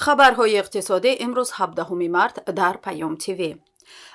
хабарҳои иқтисодӣ имрӯз 17 март дар Паём ТВ.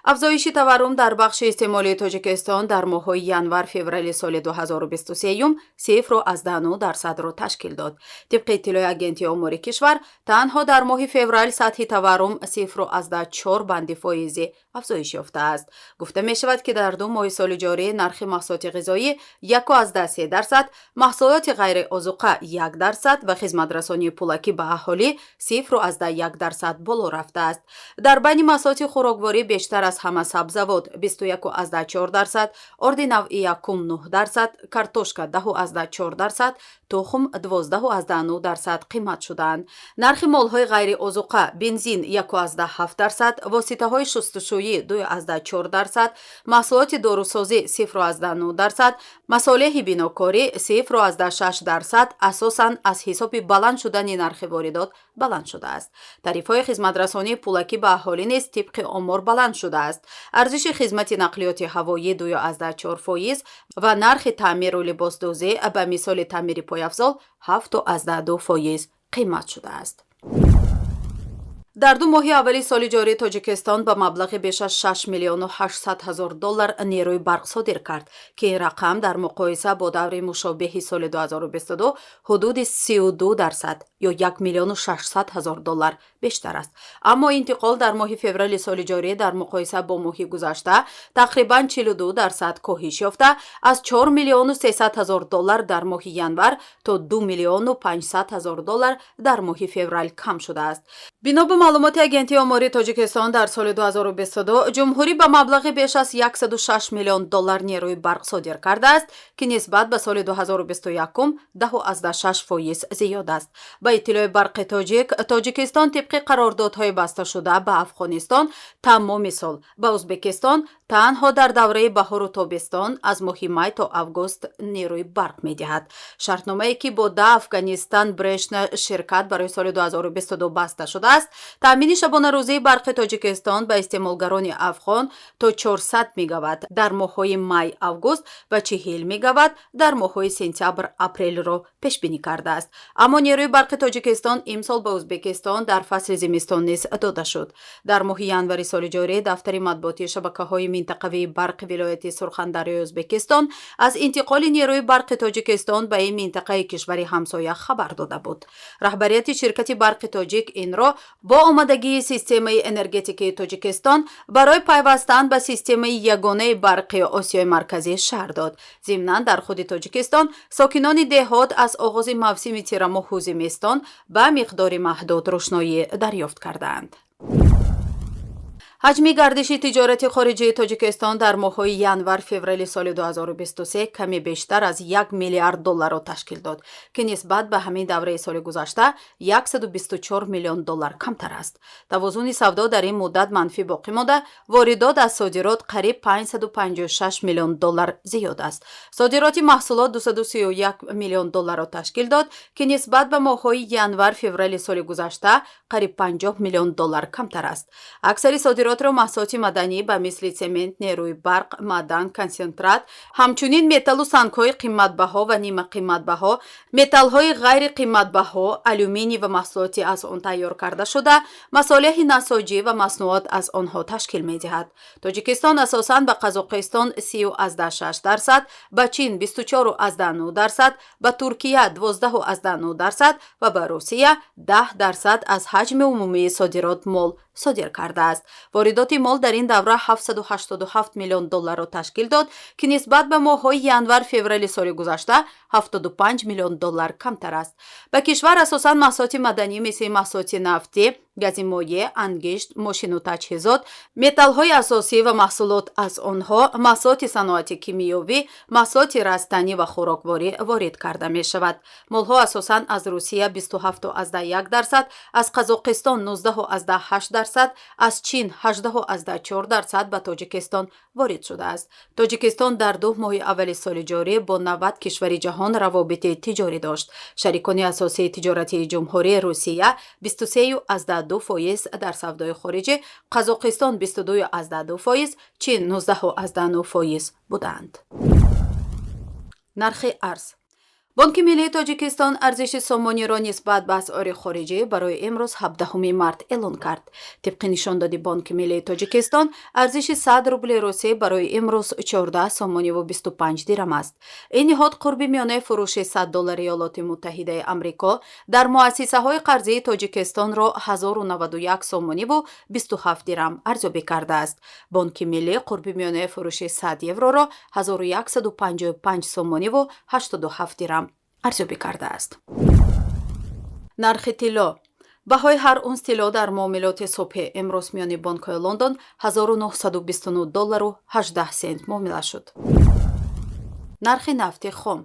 افزایش تورم در بخش استعماری تاجیکستان در ماه‌های ینور-فوریه سال 2023 0.9% را تشکیل داد. طبق اطلاع اگنسی آمار کشور، تنها در ماه فوریه سطح تورم 0.4 بند فایزی افزایش یافته است. گفته می شود که در دو ماه سال جاری نرخ محصولات غذایی 1.3%، محصولات غیر آذوقه 1% و خدمات رسانی پولکی به اهالی 0.1% بالا رفته است. در بین محصولات خوراکواری بیشتر از همه سبزیجات 21.4%، آرد نوعی 1.9%، کارتوشکا 10.4%، تخم 12.9% قیمت شدند. نرخ مال‌های غیر آذوقه بنزین 1.7%، واسطه‌های شستشویی 2.4%، محصولات داروسازی 0.9%، مصالح بناکاری 0.6% اساساً از حساب بلند شدن نرخ واردات بلند شده است. تعرفه‌های خدمات رسانی پولکی به اهالی نیز طبق آمار بلند شده است. ارزش خدمات نقلیات هوایی 2.4% و نرخ تعمیر و لباسدوزی به مثال تعمیر پایافزال 7.2% قیمت شده است. در دو ماه اولی سال جاری تاجیکستان به مبلغ بیش از 6 میلیون و 800 هزار دلار نیروی برق صادر کرد که این رقم در مقایسه با دور مشابه سال 2022 حدود 32% یا 1 میلیون و 600 هزار دلار بیشتر است. اما انتقال در ماه فوریه سال جاری در مقایسه با ماه گذشته تقریباً 42% کاهش یافته، از 4 میلیون و 300 هزار دلار در ماه ینور تا 2 میلیون و 500 هزار دلار در ماه فوریه کم شده است. بنا به معلومات اگنسی آماری تاجیکستان، در سال 2022 جمهوری به مبلغ بیش از 106 میلیون دلار نیروی برق صادر کرده است که نسبت به سال 2021 10.6% زیاد است. به اطلاع برق تاجیکستان طبق قراردادهای بسته شده به افغانستان تمام سال، به ازبکستان تنها در دوره بهار و تابستان از ماه می تا آگوست نیروی برق می‌دهد. شرطنامه‌ای که با افغانستان برشن شرکت برای سال 2022 بسته شده است، تامین شبانه روزی برق تاجیکستان به استعمالگران افغان تا 400 مگاوات در ماه‌های می آگوست و 40 مگاوات در ماه‌های سپتامبر اپریل را پیش بینی کرده است. اما نیروی برق تاجیکستان امسال به ازبکستان در فصل زمستان نیز داده شد. در ماه ینور سال جاری دفتر مطبوعاتی شبکه‌های منطقوی برق ولایت سرخاندری ازبکستان از انتقال نیروی برق تاجیکستان به این منطقه کشور همسایه خبر داده بود. رهبریت شرکت برق تاجیک این را با آمادگی سیستم انرژتیکی تاجیکستان برای پیوستن به سیستم یگانه برق آسیای مرکزی شهر داد. ضمناً در خود تاجیکستان ساکنان دهات از آغاز موسم تیر ماه و زمستان به مقدار محدود روشنایی دریافت کردند. حجم گردش تجارت خارجی تاجیکستان در ماه‌های ینور-فوریه سال 2023 کمی بیشتر از 1 میلیارد دلار را تشکیل داد که نسبت به همین دوره سال گذشته 124 میلیون دلار کمتر است. توازن سودا در این مدت منفی باقی مانده، واردات از صادرات قریب 556 میلیون دلار زیاد است. صادرات محصولات 231 میلیون دلار را تشکیل داد که نسبت به ماه‌های ینور-فوریه سال گذشته قریب 50 میلیون دلار کمتر است. اکثر صادرات را محصولات مدنی به مثل سمنت، نیروی برق، معدن، کنسنترات، همچنین متال و سنگ‌های قیمت‌بها و نیمه قیمت‌بها، متال‌های غیر قیمت‌بها، آلومینی و محصولات از آن تیار کرده شده، مصالح نساجی و مصنوعات از آنها تشکیل می‌دهد. تاجیکستان اساساً به قزاقستان 30.6%، به چین 24.9%، به ترکیه 12.9% و به روسیه 10% از حجم عمومی صادرات مال صادر کرده است. واردات مال در این دوره 787 میلیون دلار را تشکیل داد که نسبت به ماه‌های ینور-فوریه سال گذشته 75 میلیون دلار کمتر است. به کشور اساساً محصولات مدنی مثل محصولات نفتی، گاز مایع، انگشت، ماشین و تجهیزات، متال‌های اساسی و محصولات از آنها، محصولات صنایع کیمیایی، محصولات رستنی و خوراکواری وارد کرده می شود. مال‌ها اساساً از روسیه 27.1%، از قزاقستان 19.8%، از چین 18.4% به تاجیکستان وارد شده است. تاجیکستان در دو ماه اول سال جاری با 90 کشور جهان روابط تجاری داشت. شریکان اساسی تجارتی جمهوری روسیه 23.2% در سودای خارجی، قزاقستان 22.2%، چین 19.9% بودند. نرخ ارز бонки миллии тоҷикистон арзиши сомониро нисбат ба асъори хориҷӣ барои имрӯз 17 март эълон кард. тибқи нишондоди бонки миллии тоҷикистон арзиши 100 рубли русӣ барои имрӯз 14 сомониву 25 дирам аст. ин ниҳод қурби миёнаи фурӯши $100 Иёлоти Муттаҳидаи Амрико дар муассисаҳои қарзии Тоҷикистонро 1091 сомониву 27 дирам арзёбӣ кардааст. бонки миллӣ қурби миёнаи фурӯши 100 евроро 1155 сомониву 87 дирам арзёбӣ кардааст. нархи тилло. баҳои ҳар унс тилло дар муомилоти субҳи имрӯз миёни бонкҳои Лондон $1929.18 муомила шуд. нархи нафти хом.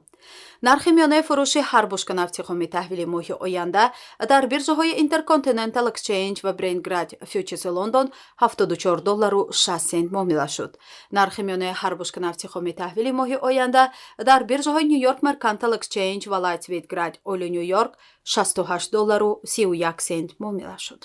нархи миёнаи фурӯши ҳар бушка нафти хоми таҳвили моҳи оянда дар биржаҳои Intercontinental Exchange ва Brent Grad Futures London $74.60 муомила шуд. нархи миёнаи ҳар бушка нафти хоми таҳвили моҳи оянда дар биржаҳои New York Mercantile Exchange ва Lightsweight Grad Oil New York $68.31 муомила шуд.